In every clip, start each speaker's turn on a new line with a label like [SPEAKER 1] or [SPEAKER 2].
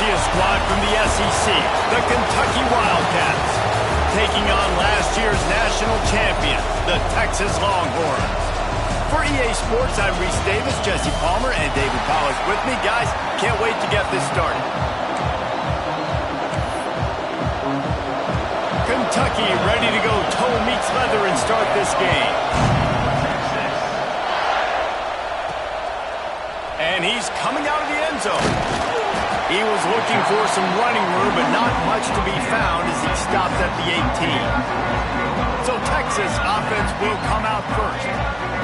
[SPEAKER 1] see a squad from the SEC, the Kentucky Wildcats, taking on last year's national champion, the Texas Longhorns. For EA Sports, I'm Reese Davis, Jesse Palmer, and David Powers with me. Guys, can't wait to get this started. Kentucky ready to go toe meets leather and start this game. And he's coming out of the end zone. He was looking for some running room, but not much to be found as he stopped at the 18. So Texas offense will come out first.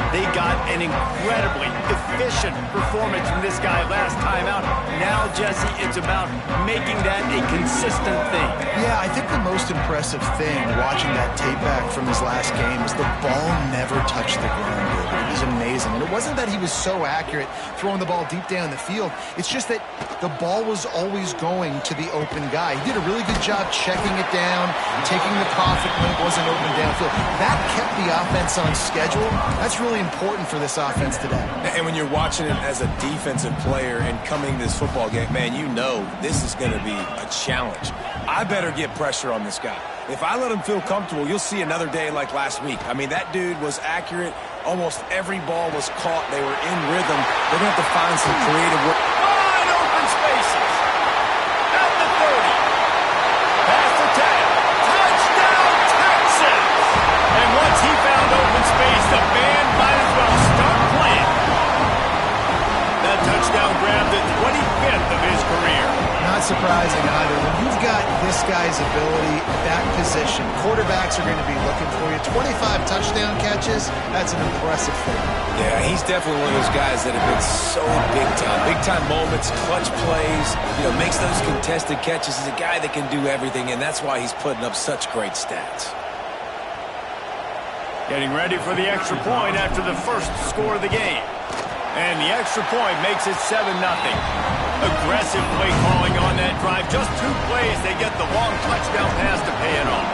[SPEAKER 1] They got an incredibly efficient performance from this guy last time out. Now, Jesse, it's about making that a consistent thing.
[SPEAKER 2] Yeah, I think the most impressive thing watching that tape back from his last game is the ball never touched the ground. It was amazing. And it wasn't that he was so accurate throwing the ball deep down the field. It's just that the ball was always going to the open guy. He did a really good job checking it down, taking the profit when it wasn't open downfield. That kept the offense on schedule. That's really important for this offense today.
[SPEAKER 3] And when you're watching it as a defensive player and coming to this football game, man, you know this is going to be a challenge. I better get pressure on this guy. If I let him feel comfortable, you'll see another day like last week. I mean, that dude was accurate. Almost every ball was caught. They were in rhythm. They're going to have to find some creative work.
[SPEAKER 1] Wide open spaces. At the 30. Past the 10. Touchdown, Texas! And once he found open space, the band might as well start playing. That touchdown grabbed the 25th of his career.
[SPEAKER 2] Not surprising either. When you've got this guy's ability at that position, quarterbacks are going to be looking for you. 25 touchdown catches, that's an impressive thing.
[SPEAKER 3] Yeah, he's definitely one of those guys that have been so big time. Big time moments, clutch plays, makes those contested catches. He's a guy that can do everything, and that's why he's putting up such great stats.
[SPEAKER 1] Getting ready for the extra point after the first score of the game. And the extra point makes it 7-0. Aggressive play calling on that drive. Just 2 plays, they get the long touchdown pass to pay it off.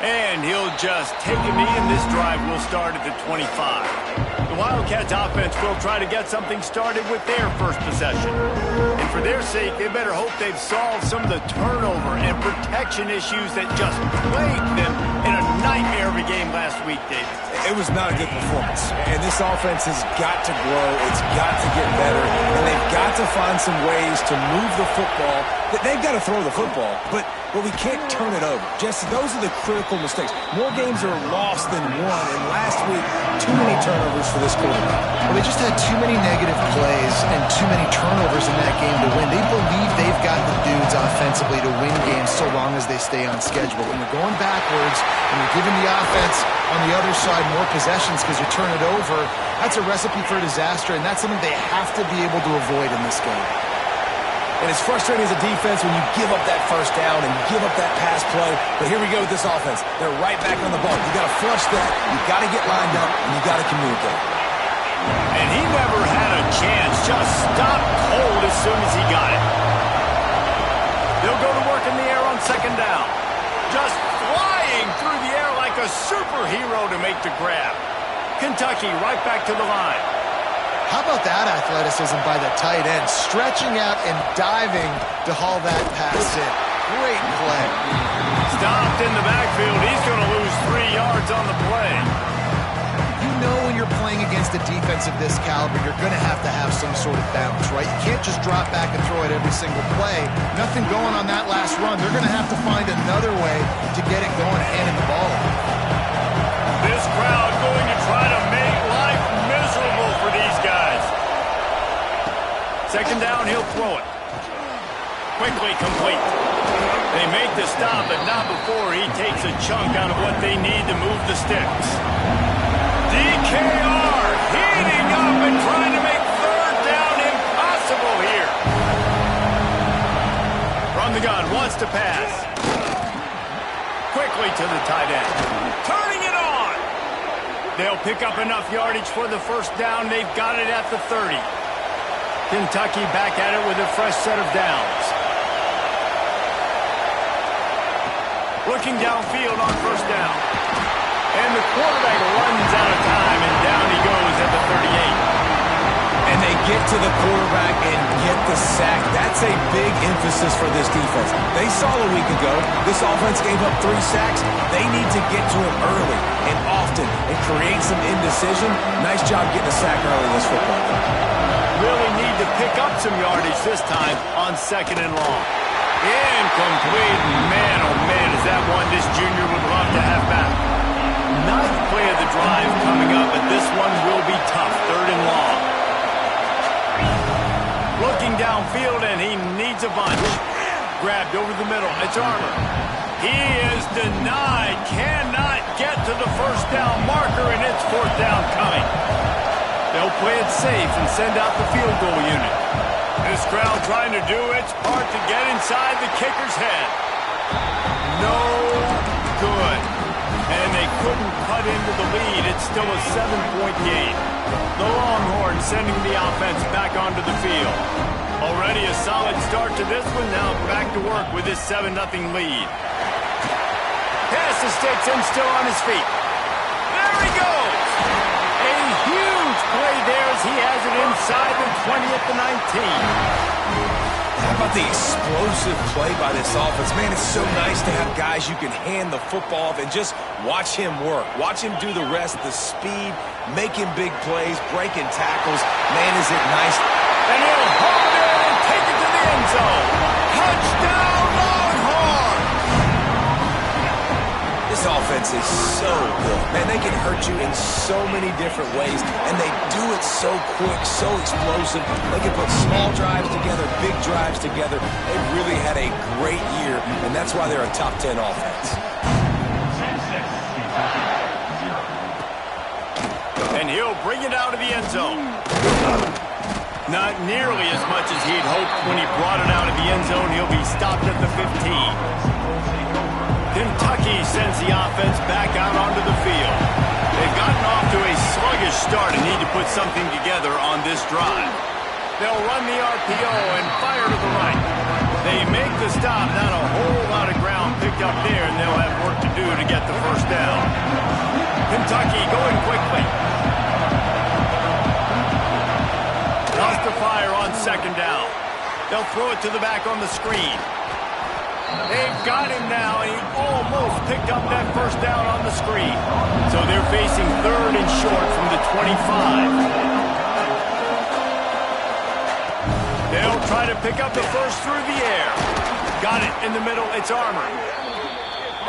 [SPEAKER 1] And he'll just take a knee, and this drive will start at the 25. The Wildcats offense will try to get something started with their first possession. And for their sake, they better hope they've solved some of the turnover and protection issues that just plagued them in a nightmare of a game last week, David.
[SPEAKER 3] It was not a good performance. And this offense has got to grow. It's got to get better. And they've got to find some ways to move the football. They've got to throw the football, but we can't turn it over. Jesse, those are the critical mistakes. More games are lost than won, and last week, too many turnovers for this quarterback.
[SPEAKER 2] Well, they just had too many negative plays and too many turnovers in that game to win. They believe they've got the dudes offensively to win games so long as they stay on schedule. When you're going backwards and you're giving the offense on the other side more possessions because you turn it over, that's a recipe for disaster, and that's something they have to be able to avoid in this game.
[SPEAKER 3] And it's frustrating as a defense when you give up that first down and give up that pass play. But here we go with this offense. They're right back on the ball. You got to flush that. You got to get lined up, and you got to communicate.
[SPEAKER 1] And he never had a chance. Just stopped cold as soon as he got it. They'll go to work in the air on second down. Just flying through the air like a superhero to make the grab. Kentucky right back to the line.
[SPEAKER 2] How about that athleticism by the tight end, stretching out and diving to haul that pass in. Great play.
[SPEAKER 1] Stopped in the backfield. He's going to lose 3 yards on the play.
[SPEAKER 2] You know when you're playing against a defense of this caliber, you're going to have some sort of bounce, right? You can't just drop back and throw it every single play. Nothing going on that last run. They're going to have to find another way to get it going, handing the ball off.
[SPEAKER 1] This crowd going to try to make life miserable for these guys. Second down, he'll throw it. Quickly complete. They make the stop, but not before he takes a chunk out of what they need to move the sticks. DKR heating up and trying to make third down impossible here. From the gun, wants to pass. Quickly to the tight end. Turning it on. They'll pick up enough yardage for the first down. They've got it at the 30. Kentucky back at it with a fresh set of downs. Looking downfield on first down. And the quarterback runs out of time, and down he goes
[SPEAKER 3] get to the quarterback and get the sack. That's a big emphasis for this defense. They saw a week ago this offense gave up 3 sacks. They need to get to him early and often and create some indecision. Nice job getting a sack early in this football game.
[SPEAKER 1] Really need to pick up some yardage this time on 2nd and long. Incomplete. Man, oh man, is that one this junior would love to have back. 9th play of the drive coming up, but this one will be tough. 3rd and long. Looking downfield, and he needs a bunch. Grabbed over the middle. It's Armour. He is denied. Cannot get to the 1st down marker, and it's 4th down coming. They'll play it safe and send out the field goal unit. This crowd trying to do its part to get inside the kicker's head. No good. And they couldn't cut into the lead. It's still a 7-point game. The Longhorns sending the offense back onto the field. Already a solid start to this one. Now back to work with this 7-0 lead. Pass the sticks and still on his feet. There he goes. A huge play there as he has it inside the 20 at the 19.
[SPEAKER 3] How about the explosive play by this offense? Man, it's so nice to have guys you can hand the football off and just watch him work. Watch him do the rest, the speed, making big plays, breaking tackles. Man, is it nice.
[SPEAKER 1] And he'll hold it and take it to the end zone. Touchdown, Longhorns!
[SPEAKER 3] This offense is so good. Man, they can hurt you in so many different ways, and they do it so quick, so explosive. They can put small drives together, big drives together. They've really had a great year, and that's why they're a top 10 offense.
[SPEAKER 1] And he'll bring it out of the end zone. Not nearly as much as he'd hoped when he brought it out of the end zone. He'll be stopped at the 15. Kentucky sends the offense back out onto the field. They've gotten off to a sluggish start and need to put something together on this drive. They'll run the RPO and fire to the right. They make the stop. Not a whole lot of ground picked up there, and they'll have work to do to get the 1st down. Kentucky going quickly. Lost the fire on 2nd down. They'll throw it to the back on the screen. They've got him now, and he almost picked up that 1st down on the screen. So they're facing 3rd and short from the 25. They'll try to pick up the 1st through the air. Got it in the middle. It's Armour.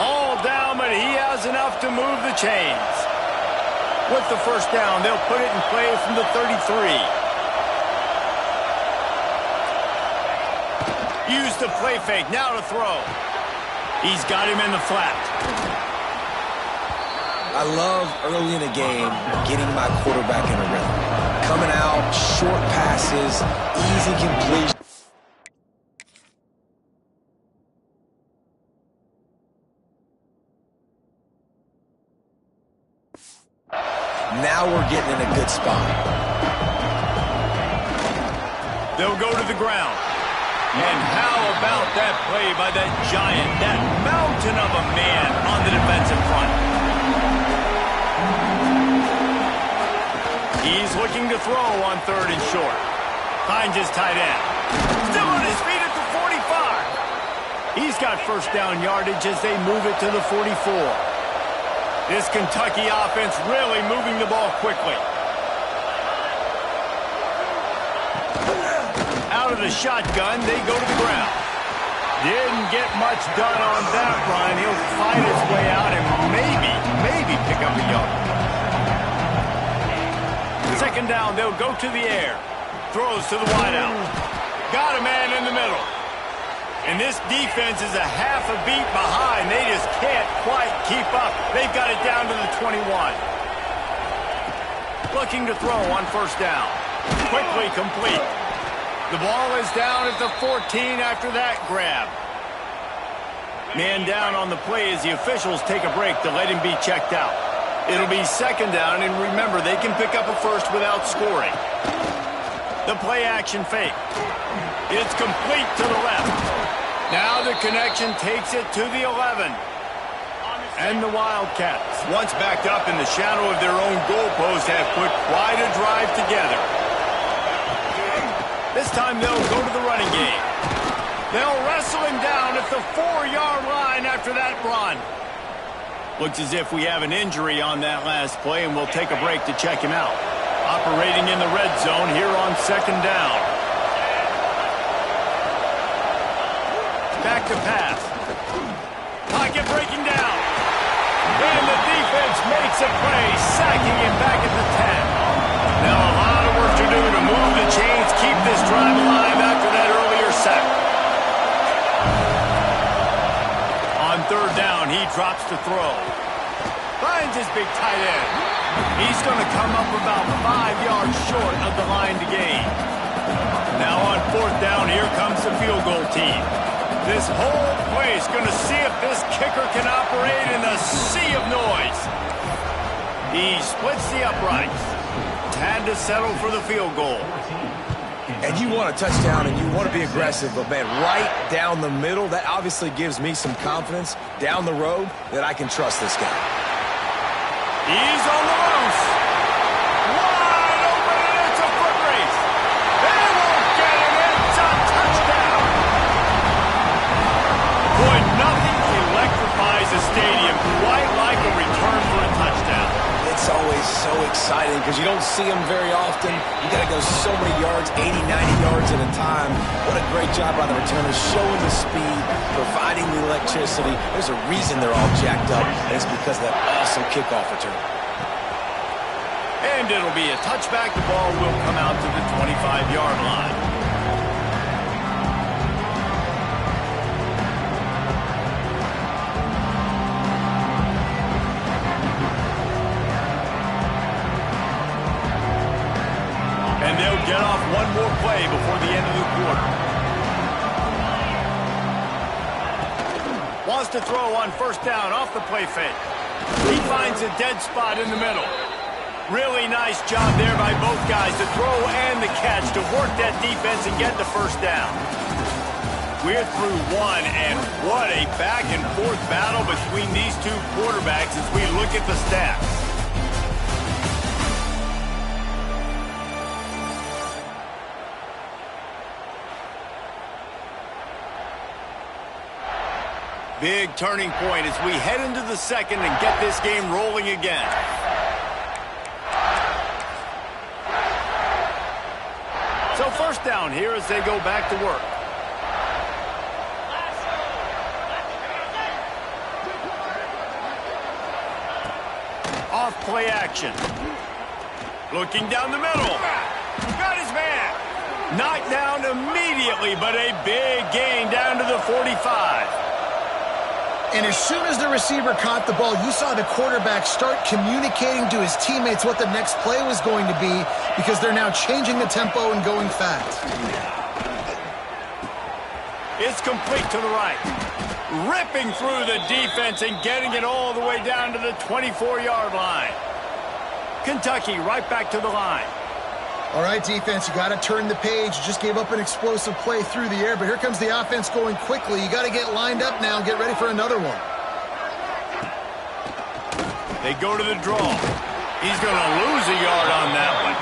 [SPEAKER 1] All down, but he has enough to move the chains. With the 1st down, they'll put it in play from the 33. Use the play fake, now to throw. He's got him in the flat.
[SPEAKER 3] I love early in a game getting my quarterback in a rhythm. Coming out, short passes, easy completion. Now we're getting in a good spot.
[SPEAKER 1] They'll go to the ground. And how about that play by that giant, that mountain of a man on the defensive front? He's looking to throw on 3rd and short. Finds his tight end. Still on his feet at the 45. He's got 1st down yardage as they move it to the 44. This Kentucky offense really moving the ball quickly. Out of the shotgun, they go to the ground. Didn't get much done on that run. He'll fight his way out and maybe pick up a yard. 2nd down, they'll go to the air. Throws to the wideout. Got a man in the middle. And this defense is a half a beat behind. They just can't quite keep up. They've got it down to the 21. Looking to throw on 1st down. Quickly complete. The ball is down at the 14 after that grab. Man down on the play as the officials take a break to let him be checked out. It'll be 2nd down, and remember, they can pick up a 1st without scoring. The play action fake. It's complete to the left. Now the connection takes it to the 11. And the Wildcats, once backed up in the shadow of their own goalpost, have put quite a drive together. time they'll go to the running game. They'll wrestle him down at the 4-yard line after that run. Looks as if we have an injury on that last play, and we'll take a break to check him out. Operating in the red zone here on second down. Back to pass. Pocket breaking down. And the defense makes a play, sacking him back at the 10. Now a lot of work to do to move the chains, keep this drive alive after that earlier sack. On third down, he drops to throw. Finds his big tight end. He's going to come up about 5 yards short of the line to gain. Now on fourth down, here comes the field goal team. This whole place going to see if this kicker can operate in a sea of noise. He splits the uprights. Had to settle for the field goal.
[SPEAKER 3] And you want a touchdown and you want to be aggressive, but man, right down the middle, that obviously gives me some confidence down the road that I can trust this guy.
[SPEAKER 1] He's on the loose. Wide open, and it's a foot race. They won't get him. It's a touchdown. Boy, nothing electrifies a stadium quite like a return for a touchdown.
[SPEAKER 3] It's always so exciting because you don't see them very often. You got to go so many yards, 80, 90 yards at a time. What a great job by the returners, showing the speed, providing the electricity. There's a reason they're all jacked up, and it's because of that awesome kickoff return.
[SPEAKER 1] And it'll be a touchback. The ball will come out to the 25-yard line. And they'll get off one more play before the end of the quarter. Wants to throw on first down off the play fake. He finds a dead spot in the middle. Really nice job there by both guys, the throw and the catch, to work that defense and get the first down. We're through one, and what a back-and-forth battle between these two quarterbacks as we look at the stats. Big turning point as we head into the second and get this game rolling again. So first down here as they go back to work. Off play action. Looking down the middle. Got his man. Knocked down immediately, but a big gain down to the 45.
[SPEAKER 2] And as soon as the receiver caught the ball, you saw the quarterback start communicating to his teammates what the next play was going to be, because they're now changing the tempo and going fast.
[SPEAKER 1] It's complete to the right. Ripping through the defense and getting it all the way down to the 24-yard line. Kentucky right back to the line.
[SPEAKER 2] All right, defense, you got to turn the page. You just gave up an explosive play through the air, but here comes the offense going quickly. You got to get lined up now and get ready for another one.
[SPEAKER 1] They go to the draw. He's going to lose a yard on that one.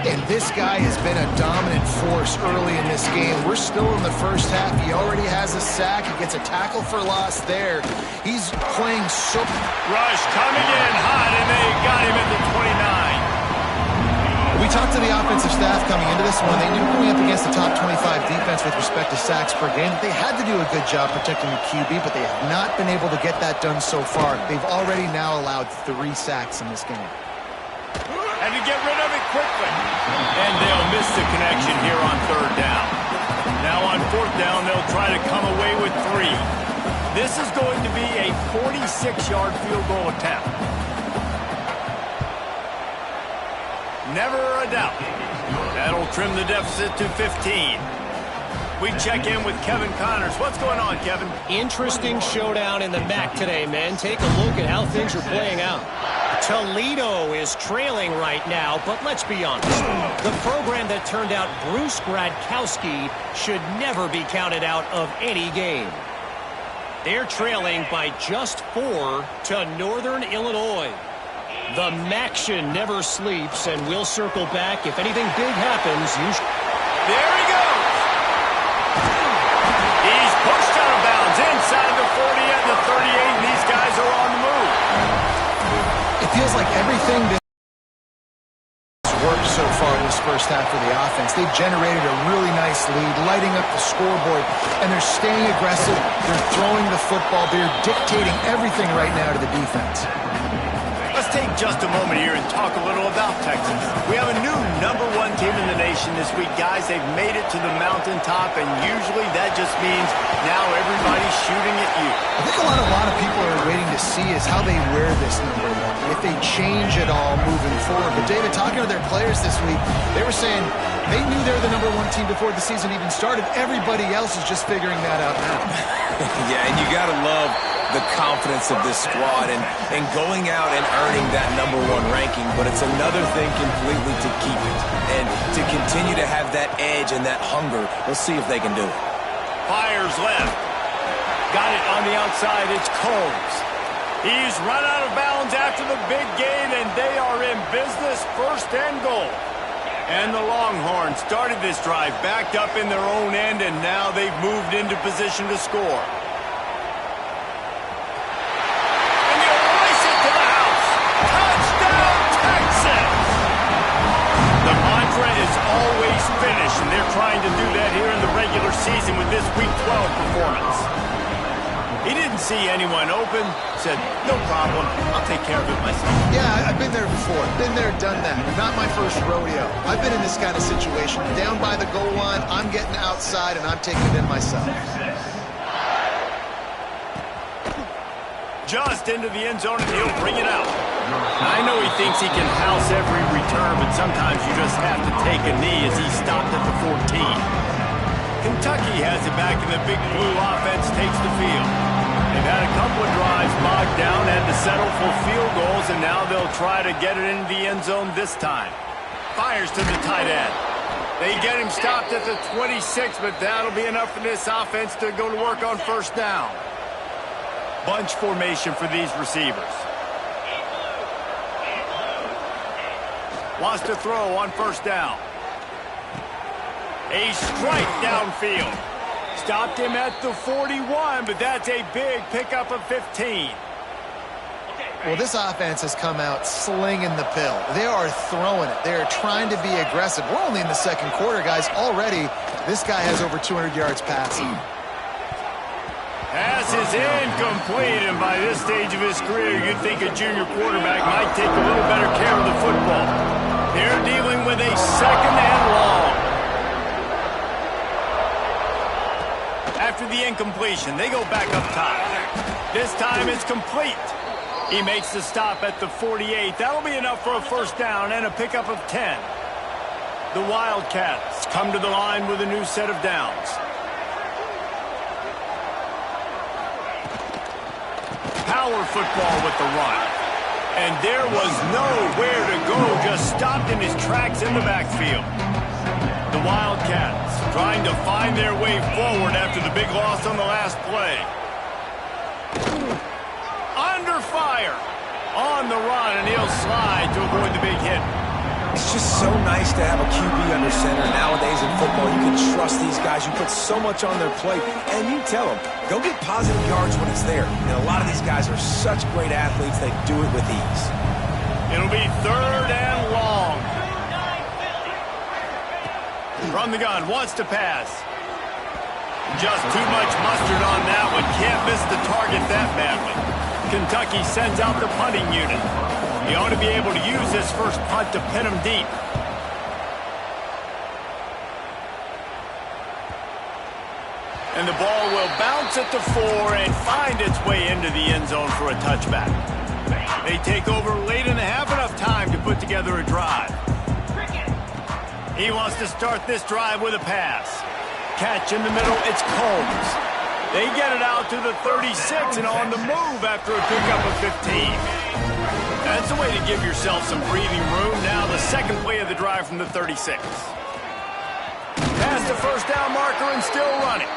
[SPEAKER 2] And this guy has been a dominant force early in this game. We're still in the first half. He already has a sack. He gets a tackle for loss there. He's playing so...
[SPEAKER 1] Rush coming in hot, and they got him at the 29.
[SPEAKER 2] We talked to the offensive staff coming into this one. They knew going up against the top 25 defense with respect to sacks per game, they had to do a good job protecting the QB, but they have not been able to get that done so far. They've already now allowed 3 sacks in this game.
[SPEAKER 1] And to get rid of it quickly. And they'll miss the connection here on third down. Now on fourth down, they'll try to come away with 3. This is going to be a 46-yard field goal attempt. Never a doubt. That'll trim the deficit to 15. We check in with Kevin Connors. What's going on, Kevin?
[SPEAKER 4] Interesting showdown in the MAC today, men. Take a look at how things are playing out. Toledo is trailing right now, but let's be honest. The program that turned out Bruce Gradkowski should never be counted out of any game. They're trailing by just 4 to Northern Illinois. The Maction never sleeps, and we'll circle back. If anything big happens,
[SPEAKER 1] there he goes. He's pushed out of bounds inside the 40 and the 38, and these guys are on the move.
[SPEAKER 2] It feels like everything that's worked so far in this first half of the offense. They've generated a really nice lead, lighting up the scoreboard, and they're staying aggressive. They're throwing the football. They're dictating everything right now to the defense.
[SPEAKER 1] Let's take just a moment here and talk a little about Texas. We have a new #1 team in the nation this week, guys. They've made it to the mountaintop, and usually that just means now everybody's shooting at you.
[SPEAKER 2] I think a lot of people are waiting to see is how they wear this #1, if they change it all moving forward. But, David, talking to their players this week, they were saying they knew they were the #1 team before the season even started. Everybody else is just figuring that out now.
[SPEAKER 3] Yeah, and you got to love the confidence of this squad and going out and earning that #1 ranking, but it's another thing completely to keep it and to continue to have that edge and that hunger. We'll see if they can do it.
[SPEAKER 1] Fires left. Got it on the outside. It's Combs. He's run out of bounds after the big gain, and they are in business, 1st and goal. And the Longhorns started this drive, backed up in their own end, and now they've moved into position to score. Always finish, and they're trying to do that here in the regular season with this Week 12 performance. He didn't see anyone open, said, no problem, I'll take care of it myself.
[SPEAKER 2] Yeah, I've been there before. Been there, done that. Not my first rodeo. I've been in this kind of situation. Down by the goal line, I'm getting outside, and I'm taking it in myself.
[SPEAKER 1] Just into the end zone, and he'll bring it out. I know he thinks he can house every return, but sometimes you just have to take a knee as he stopped at the 14. Kentucky has it back, and the Big Blue offense takes the field. They've had a couple of drives bogged down, had to settle for field goals, and now they'll try to get it into the end zone this time. Fires to the tight end. They get him stopped at the 26, but that'll be enough for this offense to go to work on 1st down. Bunch formation for these receivers. Wants to throw on 1st down. A strike downfield. Stopped him at the 41, but that's a big pickup of 15.
[SPEAKER 2] Well, this offense has come out slinging the pill. They are throwing it. They are trying to be aggressive. We're only in the 2nd quarter, guys. Already, this guy has over 200 yards passing.
[SPEAKER 1] Pass is incomplete, and by this stage of his career, you'd think a junior quarterback might take a little better care of the football. They're dealing with a 2nd and long. After the incompletion, they go back up top. This time it's complete. He makes the stop at the 48. That'll be enough for a 1st down and a pickup of 10. The Wildcats come to the line with a new set of downs. Power football with the run. And there was nowhere to go, just stopped in his tracks in the backfield. The Wildcats trying to find their way forward after the big loss on the last play. Under fire. On the run, and he'll slide to avoid the big hit.
[SPEAKER 3] It's just so nice to have a QB under center. Nowadays in football, you can trust these guys. You put so much on their plate, and you tell them, go get positive yards when it's there. And a lot of these guys are such great athletes, they do it with ease.
[SPEAKER 1] It'll be 3rd and long. From the gun, wants to pass. Just too much mustard on that one. Can't miss the target that badly. Kentucky sends out the punting unit. He ought to be able to use this first punt to pin him deep. And the ball will bounce at the 4 and find its way into the end zone for a touchback. They take over late in the half, enough time to put together a drive. He wants to start this drive with a pass. Catch in the middle, it's Combs. They get it out to the 36 and on the move after a pickup of 15. That's a way to give yourself some breathing room. Now the 2nd play of the drive from the 36. Past the 1st down marker and still running.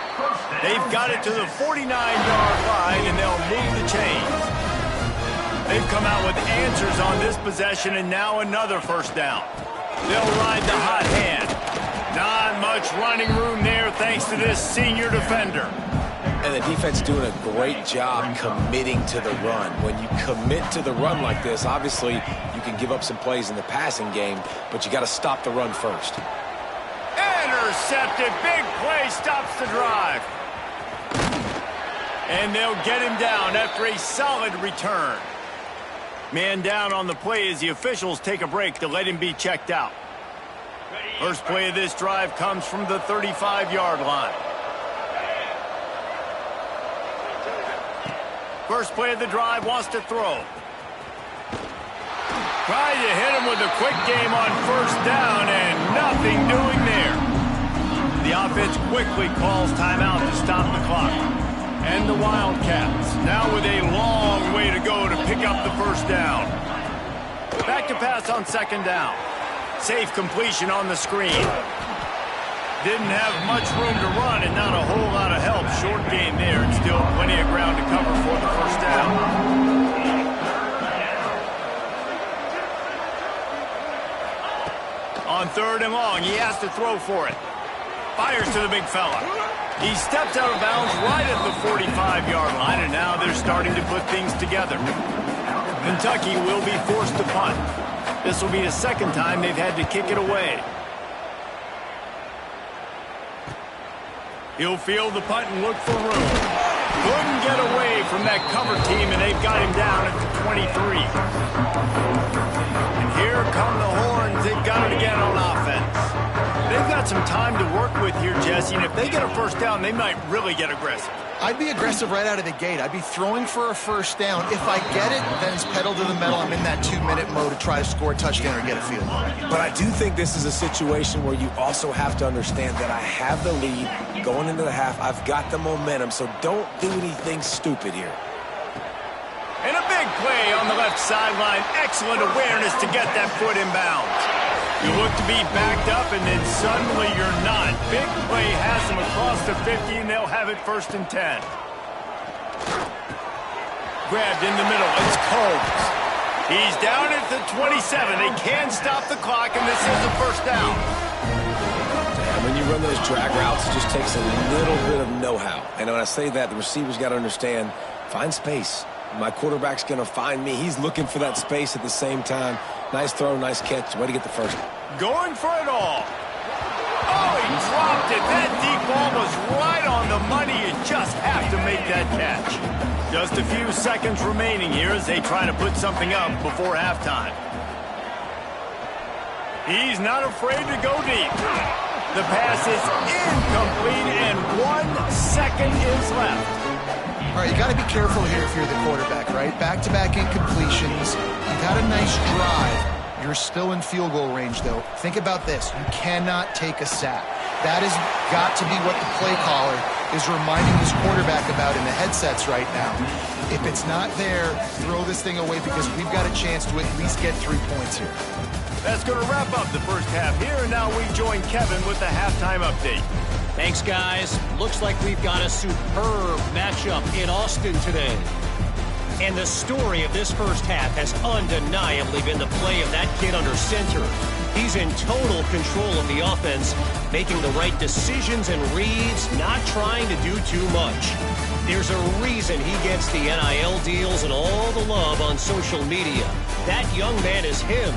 [SPEAKER 1] They've got it to the 49-yard line, and they'll move the chains. They've come out with answers on this possession, and now another first down. They'll ride the hot hand. Not much running room there thanks to this senior defender.
[SPEAKER 3] And the defense doing a great job committing to the run. When you commit to the run like this, obviously you can give up some plays in the passing game, but you got to stop the run first.
[SPEAKER 1] Intercepted. Big play stops the drive. And they'll get him down after a solid return. Man down on the play as the officials take a break to let him be checked out. First play of this drive comes from the 35-yard line. First play of the drive, wants to throw. Trying to hit him with a quick game on first down, and nothing doing there. The offense quickly calls timeout to stop the clock. And the Wildcats, now with a long way to go to pick up the first down. Back to pass on second down. Safe completion on the screen. Didn't have much room to run and not a whole lot of help. Short gain there and still plenty of ground to cover for the first down. On third and long, he has to throw for it. Fires to the big fella. He steps out of bounds right at the 45-yard line, and now they're starting to put things together. Kentucky will be forced to punt. This will be the second time they've had to kick it away. He'll field the punt and look for room. Couldn't get away from that cover team, and they've got him down at the 23. And here come the horns. They've got it again on offense. They've got some time to work with here, Jesse, and if they get a first down, they might really get aggressive.
[SPEAKER 2] I'd be aggressive right out of the gate. I'd be throwing for a first down. If I get it, then it's pedal to the metal. I'm in that 2-minute mode to try to score a touchdown or get a field goal.
[SPEAKER 3] But I do think this is a situation where you also have to understand that I have the lead going into the half. I've got the momentum, so don't do anything stupid here.
[SPEAKER 1] And a big play on the left sideline. Excellent awareness to get that foot in bounds. You look to be backed up, and then suddenly you're not. Big play has them across the 50, and they'll have it 1st and 10. Grabbed in the middle. It's Combs. He's down at the 27. They can stop the clock, and this is the first down.
[SPEAKER 3] And when you run those drag routes, it just takes a little bit of know-how. And when I say that, the receiver's got to understand, find space. My quarterback's going to find me. He's looking for that space at the same time. Nice throw, nice catch. Way to get the first.
[SPEAKER 1] Going for it all. Oh, he dropped it. That deep ball was right on the money. You just have to make that catch. Just a few seconds remaining here as they try to put something up before halftime. He's not afraid to go deep. The pass is incomplete, and 1 second is left.
[SPEAKER 2] All right, you got to be careful here if you're the quarterback, right? Back-to-back incompletions. You've had a nice drive. You're still in field goal range, though. Think about this. You cannot take a sack. That has got to be what the play caller is reminding his quarterback about in the headsets right now. If it's not there, throw this thing away because we've got a chance to at least get 3 points here.
[SPEAKER 1] That's going to wrap up the first half here, and now we join Kevin with the halftime update.
[SPEAKER 4] Thanks, guys. Looks like we've got a superb matchup in Austin today. And the story of this first half has undeniably been the play of that kid under center. He's in total control of the offense, making the right decisions and reads, not trying to do too much. There's a reason he gets the NIL deals and all the love on social media. That young man is him,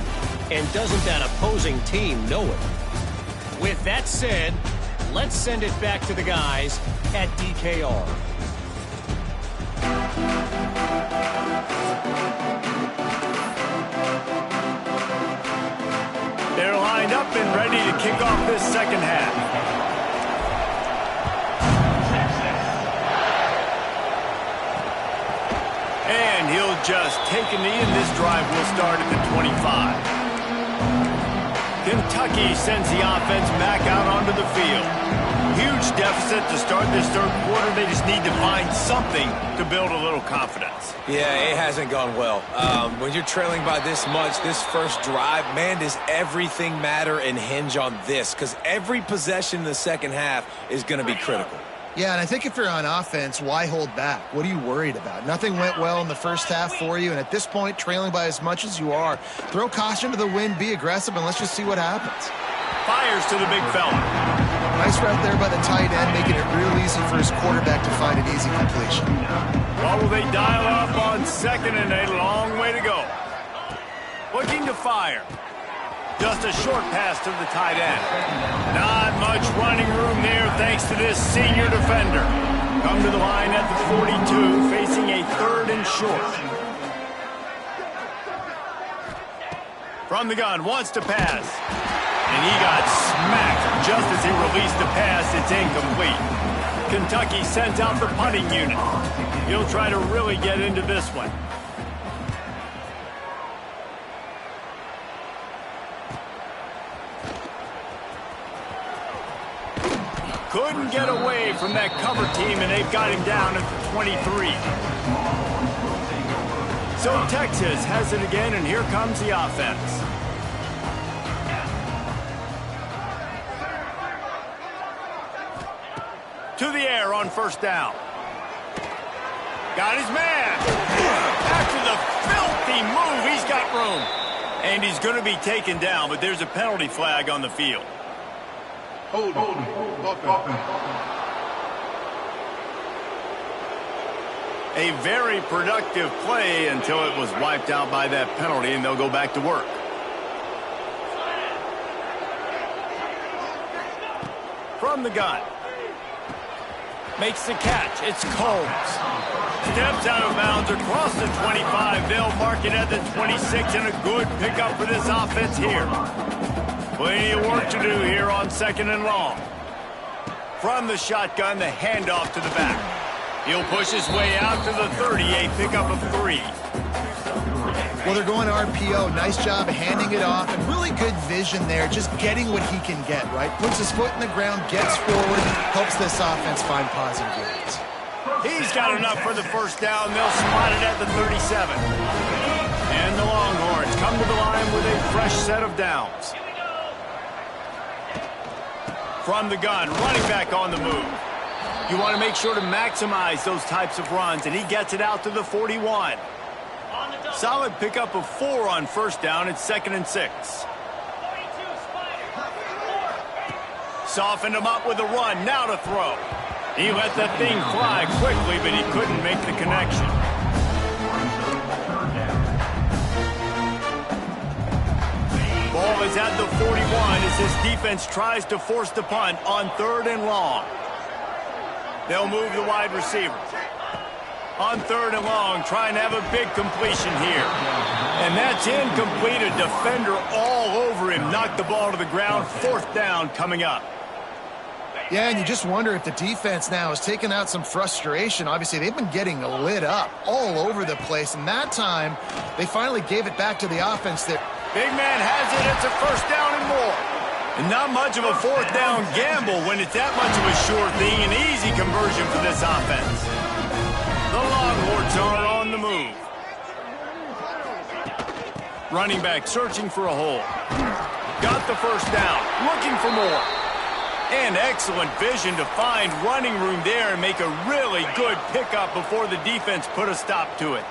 [SPEAKER 4] and doesn't that opposing team know it? With that said, let's send it back to the guys at DKR.
[SPEAKER 1] They're lined up and ready to kick off this second half. And he'll just take a knee, and this drive will start at the 25. Kentucky sends the offense back out onto the field. Huge deficit to start this third quarter. They just need to find something to build a little confidence.
[SPEAKER 3] Yeah, it hasn't gone well. When you're trailing by this much, this first drive, man, does everything matter and hinge on this? Because every possession in the second half is going to be critical.
[SPEAKER 2] Yeah, and I think if you're on offense, why hold back? What are you worried about? Nothing went well in the first half for you, and at this point, trailing by as much as you are, throw caution to the wind, be aggressive, and let's just see what happens.
[SPEAKER 1] Fires to the big fella.
[SPEAKER 2] Nice route there by the tight end, making it real easy for his quarterback to find an easy completion.
[SPEAKER 1] What will they dial up on second and a long way to go? Looking to fire. Just a short pass to the tight end. Not much running room there thanks to this senior defender. Come to the line at the 42, facing a 3rd and short. From the gun, wants to pass. And he got smacked just as he released the pass. It's incomplete. Kentucky sends out the punting unit. He'll try to really get into this one. Couldn't get away from that cover team, and they've got him down at the 23. So Texas has it again, and here comes the offense. To the air on first down. Got his man. After the filthy move, he's got room. And he's going to be taken down, but there's a penalty flag on the field.
[SPEAKER 5] Hold on.
[SPEAKER 1] A very productive play until it was wiped out by that penalty, and they'll go back to work. From the gun. Makes the catch. It's Combs. Steps out of bounds across the 25. They'll mark it at the 26, and a good pickup for this offense here. Plenty of work to do here on 2nd and long. From the shotgun, the handoff to the back. He'll push his way out to the 30, a pickup of 3.
[SPEAKER 2] Well, they're going RPO. Nice job handing it off, and really good vision there, just getting what he can get, right? Puts his foot in the ground, gets forward, helps this offense find positive yards.
[SPEAKER 1] He's got enough for the first down. They'll spot it at the 37. And the Longhorns come to the line with a fresh set of downs. From the gun, running back on the move. You want to make sure to maximize those types of runs, and he gets it out to the 41. Solid pickup of 4 on first down. It's 2nd and 6. Softened him up with a run. Now to throw. He let that thing fly quickly, but he couldn't make the connection. Ball is at the 41 as his defense tries to force the punt on 3rd and long. They'll move the wide receiver. On 3rd and long, trying to have a big completion here. And that's incomplete. A defender all over him. Knocked the ball to the ground. 4th down coming up.
[SPEAKER 2] Yeah, and you just wonder if the defense now has taken out some frustration. Obviously, they've been getting lit up all over the place. And that time, they finally gave it back to the offense there.
[SPEAKER 1] Big man has it. It's a 1st down and more. And not much of a 4th down gamble when it's that much of a sure thing. An easy conversion for this offense. The Longhorns are on the move. Running back searching for a hole. Got the 1st down. Looking for more. And excellent vision to find running room there and make a really good pickup before the defense put a stop to it.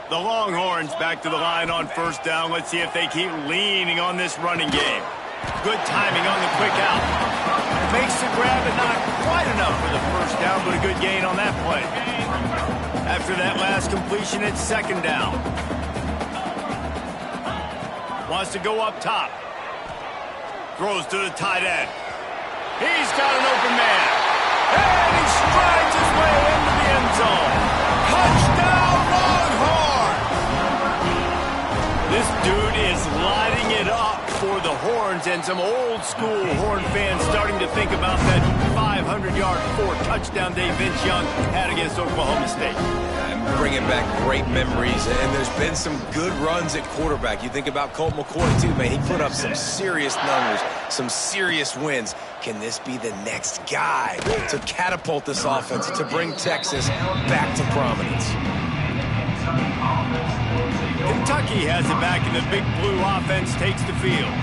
[SPEAKER 1] The Longhorns back to the line on 1st down. Let's see if they keep leaning on this running game. Good timing on the quick out. Makes the grab and not quite enough for the 1st down, but a good gain on that play. After that last completion, it's 2nd down. Wants to go up top. Throws to the tight end. He's got an open man. And he strides his way into the end zone. Touchdown, Longhorns! This dude is lighting it up for the Horns, and some old-school Horn fans starting to think about that 500-yard 4-touchdown day Vince Young had against Oklahoma State.
[SPEAKER 3] And bringing back great memories, and there's been some good runs at quarterback. You think about Colt McCoy, too, man. He put up some serious numbers, some serious wins. Can this be the next guy to catapult this offense, to bring Texas back to prominence?
[SPEAKER 1] Kentucky has it back, and the Big Blue offense takes the field.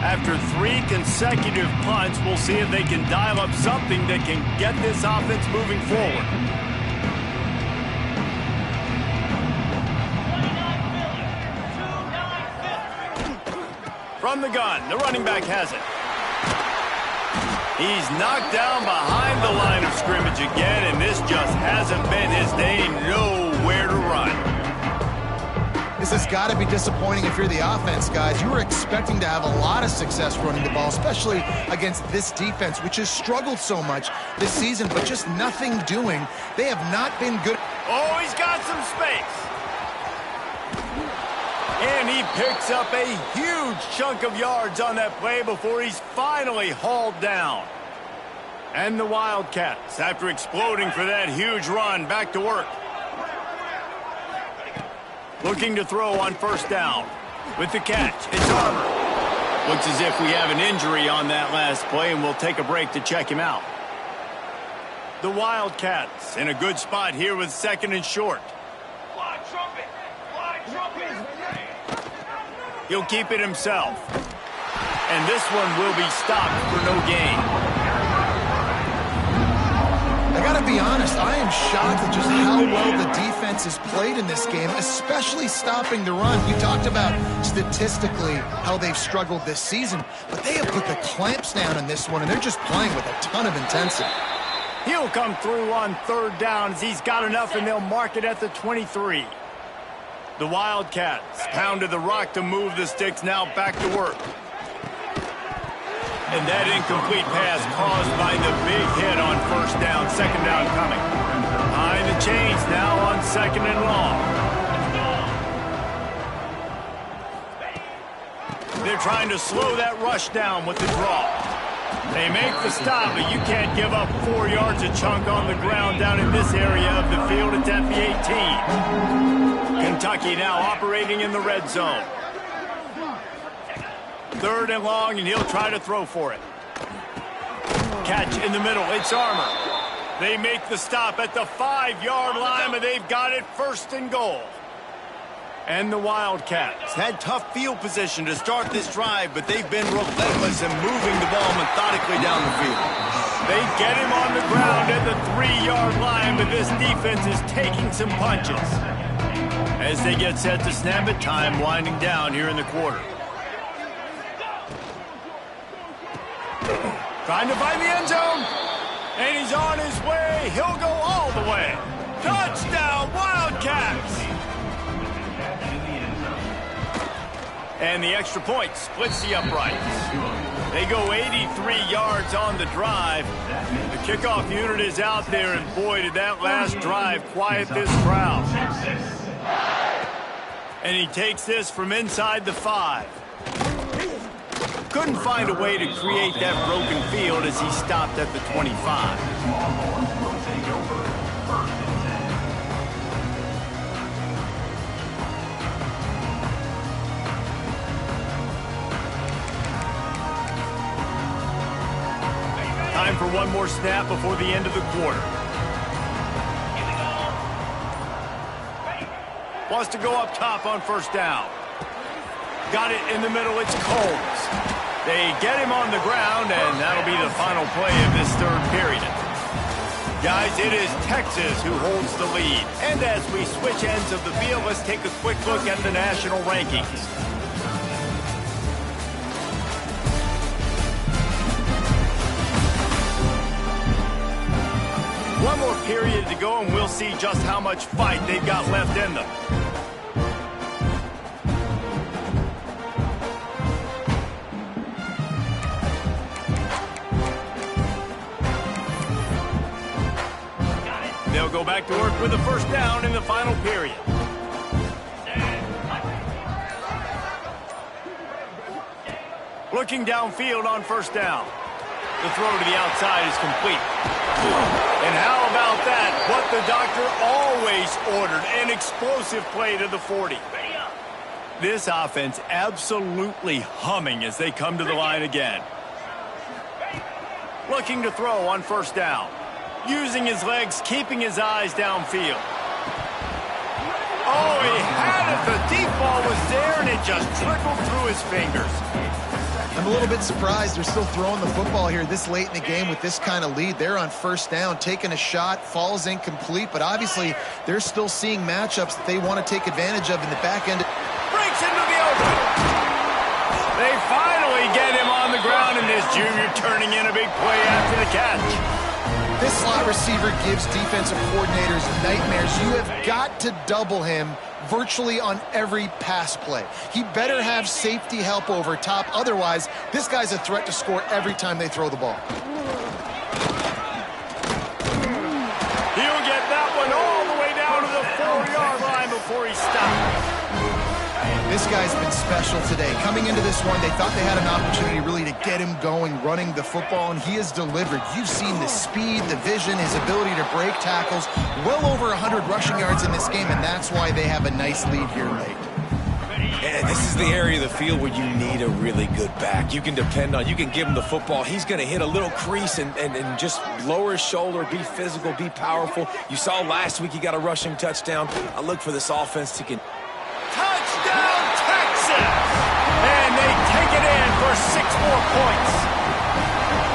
[SPEAKER 1] After 3 consecutive punts, we'll see if they can dial up something that can get this offense moving forward. From the gun, the running back has it. He's knocked down behind the line of scrimmage again, and this just hasn't been his name. Nowhere to run.
[SPEAKER 2] This has got to be disappointing if you're the offense, guys. You were expecting to have a lot of success running the ball, especially against this defense, which has struggled so much this season, but just nothing doing. They have not been good.
[SPEAKER 1] Oh, he's got some space. And he picks up a huge chunk of yards on that play before he's finally hauled down. And the Wildcats, after exploding for that huge run, back to work. Looking to throw on first down. With the catch, it's Armour. Looks as if we have an injury on that last play, and we'll take a break to check him out. The Wildcats in a good spot here with 2nd and short.
[SPEAKER 5] Fly trumpet! Fly trumpet!
[SPEAKER 1] He'll keep it himself. And this one will be stopped for no gain.
[SPEAKER 2] I gotta be honest, I am shocked at just how well the defense has played in this game, especially stopping the run. We talked about statistically how they've struggled this season, but they have put the clamps down in this one, and they're just playing with a ton of intensity.
[SPEAKER 1] He'll come through on 3rd down as he's got enough, and they'll mark it at the 23. The Wildcats pounded the rock to move the sticks, now back to work. And that incomplete pass caused by the big hit on first down, 2nd down coming. Behind the chains now on 2nd and long. They're trying to slow that rush down with the draw. They make the stop, but you can't give up 4 yards a chunk on the ground down in this area of the field. It's at the 18. Kentucky now operating in the red zone. 3rd and long, and he'll try to throw for it. Catch in the middle. It's Armour. They make the stop at the 5-yard line, but they've got it 1st and goal. And the Wildcats had tough field position to start this drive, but they've been relentless in moving the ball methodically down the field. They get him on the ground at the 3-yard line, but this defense is taking some punches. As they get set to snap it, time winding down here in the quarter. Trying to find the end zone. And he's on his way. He'll go all the way. Touchdown, Wildcats! And the extra point splits the uprights. They go 83 yards on the drive. The kickoff unit is out there, and boy, did that last drive quiet this crowd. And he takes this from inside the 5. Couldn't find a way to create that broken field as he stopped at the 25. Time for one more snap before the end of the quarter. Wants to go up top on first down. Got it in the middle. It's Combs. They get him on the ground, and that'll be the final play of this 3rd period. Guys, it is Texas who holds the lead. And as we switch ends of the field, let's take a quick look at the national rankings. One more period to go, and we'll see just how much fight they've got left in them. They'll go back to work with the first down in the final period. Looking downfield on first down. The throw to the outside is complete. And how about that? What the doctor always ordered, an explosive play to the 40. This offense absolutely humming as they come to the line again. Looking to throw on first down. Using his legs, keeping his eyes downfield. Oh, he had it. The deep ball was there, and it just trickled through his fingers.
[SPEAKER 2] I'm a little bit surprised they're still throwing the football here this late in the game with this kind of lead. They're on first down, taking a shot, falls incomplete, but obviously they're still seeing matchups that they want to take advantage of in the back end.
[SPEAKER 1] Breaks into the open. They finally get him on the ground, and this junior turning in a big play after the catch.
[SPEAKER 2] This slot receiver gives defensive coordinators nightmares. You have got to double him virtually on every pass play. He better have safety help over top. Otherwise, this guy's a threat to score every time they throw the ball.
[SPEAKER 1] He'll get that one all the way down to the 4-yard line before he stops.
[SPEAKER 2] This guy's been special today. Coming into this one, they thought they had an opportunity really to get him going, running the football, and he has delivered. You've seen the speed, the vision, his ability to break tackles. Well over 100 rushing yards in this game, and that's why they have a nice lead here late.
[SPEAKER 3] And this is the area of the field where you need a really good back. You can depend on, you can give him the football. He's going to hit a little crease and just lower his shoulder, be physical, be powerful. You saw last week he got a rushing touchdown. I look for this offense to get...
[SPEAKER 1] Touchdown, Texas! And they take it in for 6 more points.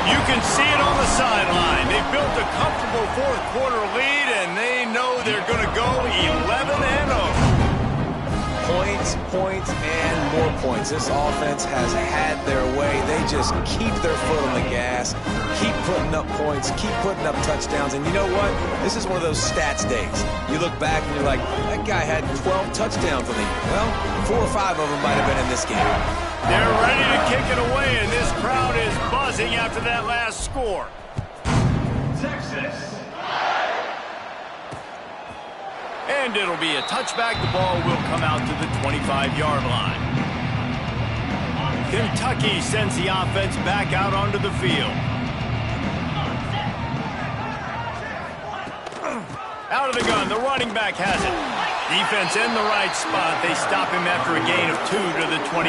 [SPEAKER 1] You can see it on the sideline. They built a comfortable fourth-quarter lead, and they know they're going to go 11-0.
[SPEAKER 3] Points, points, and more points. This offense has had their way. They just keep their foot on the gas, keep putting up points, keep putting up touchdowns. And you know what? This is one of those stats days. You look back and you're like, that guy had 12 touchdowns on the year. Well, 4 or 5 of them might have been in this game.
[SPEAKER 1] They're ready to kick it away, and this crowd is buzzing after that last score.
[SPEAKER 5] Texas.
[SPEAKER 1] And it'll be a touchback. The ball will come out to the 25-yard line. Kentucky sends the offense back out onto the field. Out of the gun, the running back has it. Defense in the right spot. They stop him after a gain of 2 to the 28.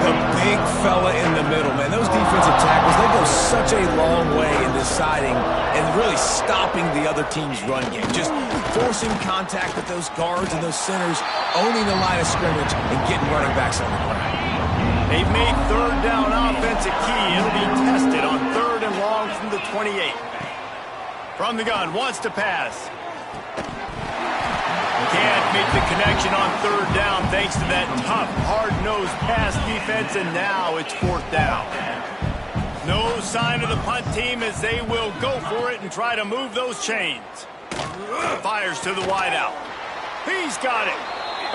[SPEAKER 3] The big fella in the middle, man. Those defensive tackles, they go such a long way in deciding and really stopping the other team's run game. Just forcing contact with those guards and those centers, owning the line of scrimmage, and getting running backs on the ground.
[SPEAKER 1] They've made third down offense a key. It'll be tested on 3rd and long from the 28. From the gun, wants to pass. Can't make the connection on 3rd down thanks to that tough, hard-nosed pass defense, and now it's 4th down. No sign of the punt team as they will go for it and try to move those chains. Fires to the wideout. He's got it.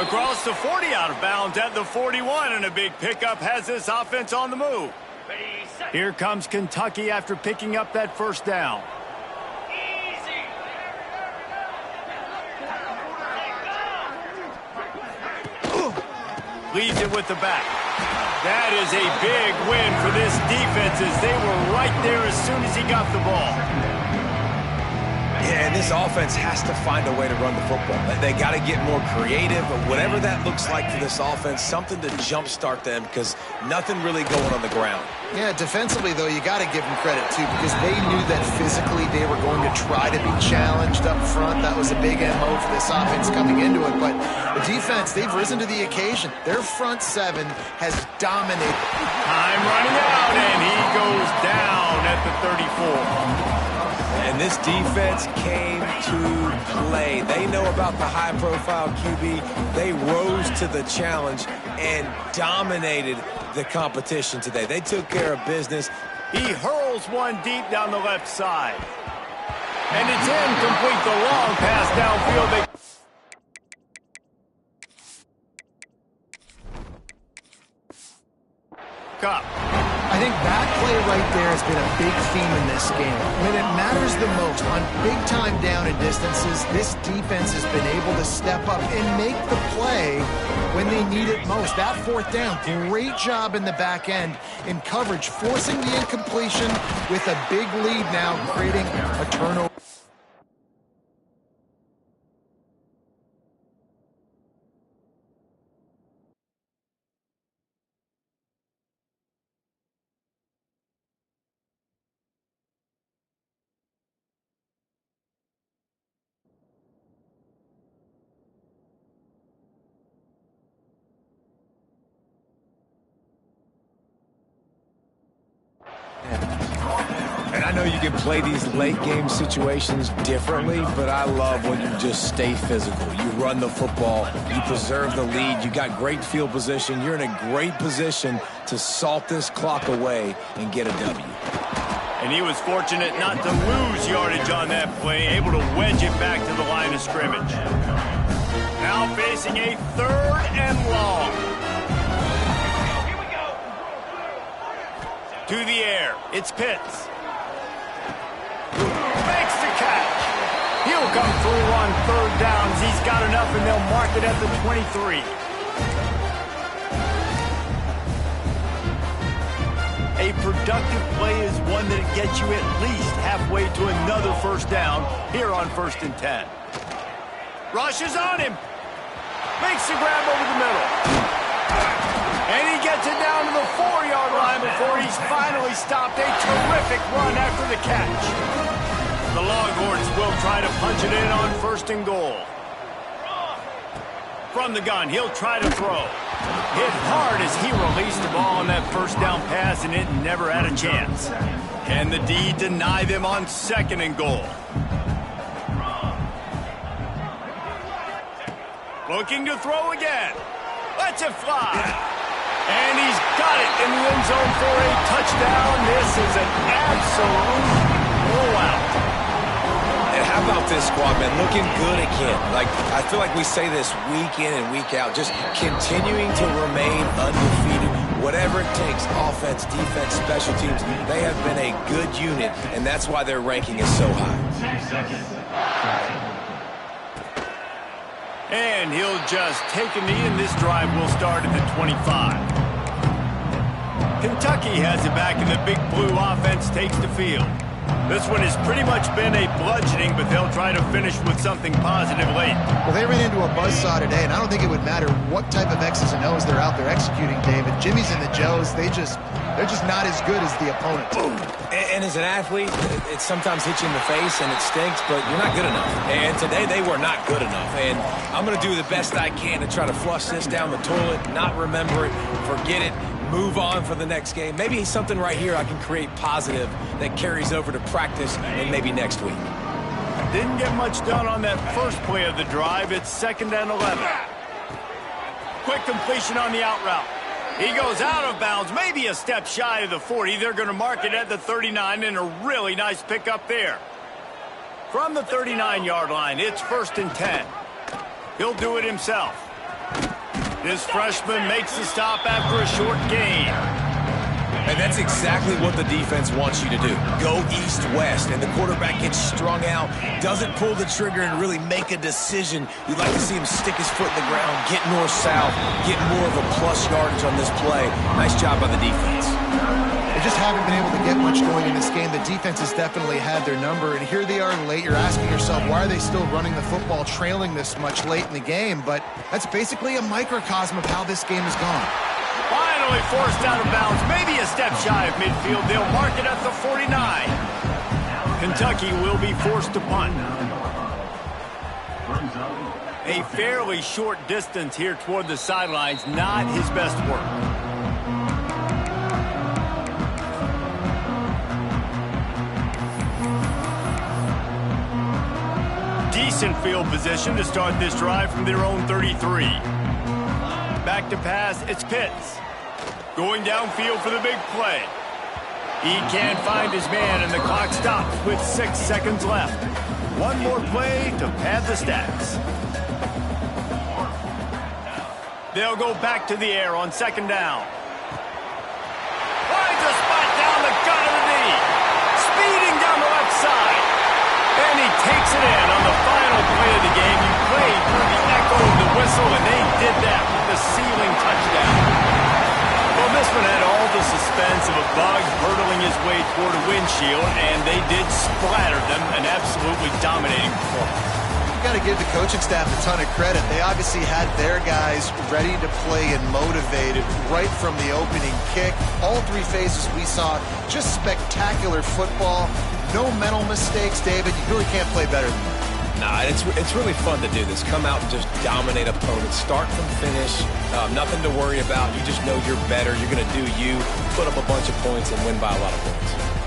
[SPEAKER 1] Across the 40, out of bounds at the 41, and a big pickup has this offense on the move. Here comes Kentucky after picking up that 1st down. Leads it with the back. That is a big win for this defense as they were right there as soon as he got the ball.
[SPEAKER 3] Yeah, and this offense has to find a way to run the football. They got to get more creative, or whatever that looks like for this offense, something to jumpstart them because nothing really going on the ground.
[SPEAKER 2] Yeah, defensively, though, you got to give them credit, too, because they knew that physically they were going to try to be challenged up front. That was a big MO for this offense coming into it. But the defense, they've risen to the occasion. Their front 7 has dominated.
[SPEAKER 1] Time running out, and he goes down at the 34.
[SPEAKER 3] And this defense came to play. They know about the high-profile QB. They rose to the challenge and dominated the competition today. They took care of business.
[SPEAKER 1] He hurls one deep down the left side. And it's incomplete. The long pass downfield. Cup.
[SPEAKER 2] I think that play right there has been a big theme in this game. When it matters the most, on big-time down and distances, this defense has been able to step up and make the play when they need it most. That 4th down, great job in the back end in coverage, forcing the incompletion with a big lead now, creating a turnover.
[SPEAKER 3] know you can play these late-game situations differently, but I love when you just stay physical. You run the football, you preserve the lead, you got great field position, you're in a great position to salt this clock away and get a W.
[SPEAKER 1] And he was fortunate not to lose yardage on that play, able to wedge it back to the line of scrimmage. Now facing a 3rd and long. To the air, it's Pitts. Makes the catch. He'll come through on 3rd downs. He's got enough, and they'll mark it at the 23. A productive play is one that gets you at least halfway to another 1st down here on 1st and 10. Rushes on him. Makes the grab over the middle. And he gets it down to the 4-yard line before he's finally stopped. A terrific run after the catch. The Longhorns will try to punch it in on 1st and goal. From the gun, he'll try to throw. Hit hard as he released the ball on that 1st down pass, and it never had a chance. Can the D deny them on 2nd and goal? Looking to throw again. Lets it fly. And he's got it in the end zone for a touchdown. This is an absolute blowout.
[SPEAKER 3] And how about this squad, man? Looking good again. I feel like we say this week in and week out, just continuing to remain undefeated. Whatever it takes, offense, defense, special teams, they have been a good unit, and that's why their ranking is so high.
[SPEAKER 5] 10 seconds.
[SPEAKER 1] And he'll just take a knee, and this drive will start at the 25. Kentucky has it back, and the Big Blue offense takes the field. This one has pretty much been a bludgeoning, but they'll try to finish with something positive late.
[SPEAKER 2] Well, they ran into a buzzsaw today, and I don't think it would matter what type of X's and O's they're out there executing, David. Jimmy's and the Joes, they're just not as good as the opponent.
[SPEAKER 3] And as an athlete, it sometimes hits you in the face and it stinks, but you're not good enough. And today they were not good enough. And I'm going to do the best I can to try to flush this down the toilet, not remember it, forget it, move on for the next game. Maybe something right here I can create positive that carries over to practice and maybe next week.
[SPEAKER 1] Didn't get much done on that first play of the drive. It's 2nd and 11. Quick completion on the out route. He goes out of bounds, maybe a step shy of the 40. They're going to mark it at the 39, and a really nice pickup there. From the 39-yard line, it's 1st and 10. He'll do it himself. This freshman makes the stop after a short gain.
[SPEAKER 3] And that's exactly what the defense wants you to do. Go east-west, and the quarterback gets strung out, doesn't pull the trigger and really make a decision. You'd like to see him stick his foot in the ground, get north-south, get more of a plus yardage on this play. Nice job by the defense.
[SPEAKER 2] They just haven't been able to get much going in this game. The defense has definitely had their number, and here they are late. You're asking yourself, why are they still running the football, trailing this much late in the game? But that's basically a microcosm of how this game has gone.
[SPEAKER 1] Finally forced out of bounds, maybe a step shy of midfield. They'll mark it at the 49. Kentucky will be forced to punt. A fairly short distance here toward the sidelines, not his best work. Decent field position to start this drive from their own 33. Back to pass, it's Pitts. Going downfield for the big play. He can't find his man, and the clock stops with 6 seconds left. One more play to pad the stats. They'll go back to the air on 2nd down. Finds a spot down the gut of the knee. Speeding down the left side. And he takes it in on the final play of the game. You played through the echo of the whistle, and they did that with the ceiling touchdown. Well, this one had all the suspense of a bug hurtling his way toward a windshield, and they did splatter them, an absolutely dominating performance.
[SPEAKER 2] You've got to give the coaching staff a ton of credit. They obviously had their guys ready to play and motivated right from the opening kick. All 3 phases we saw, just spectacular football. No mental mistakes, David. You really can't play better than that.
[SPEAKER 3] Nah, it's really fun to do this. Come out and just dominate opponents. Start from finish. Nothing to worry about. You just know you're better. You're going to do you, put up a bunch of points, and win by a lot of points.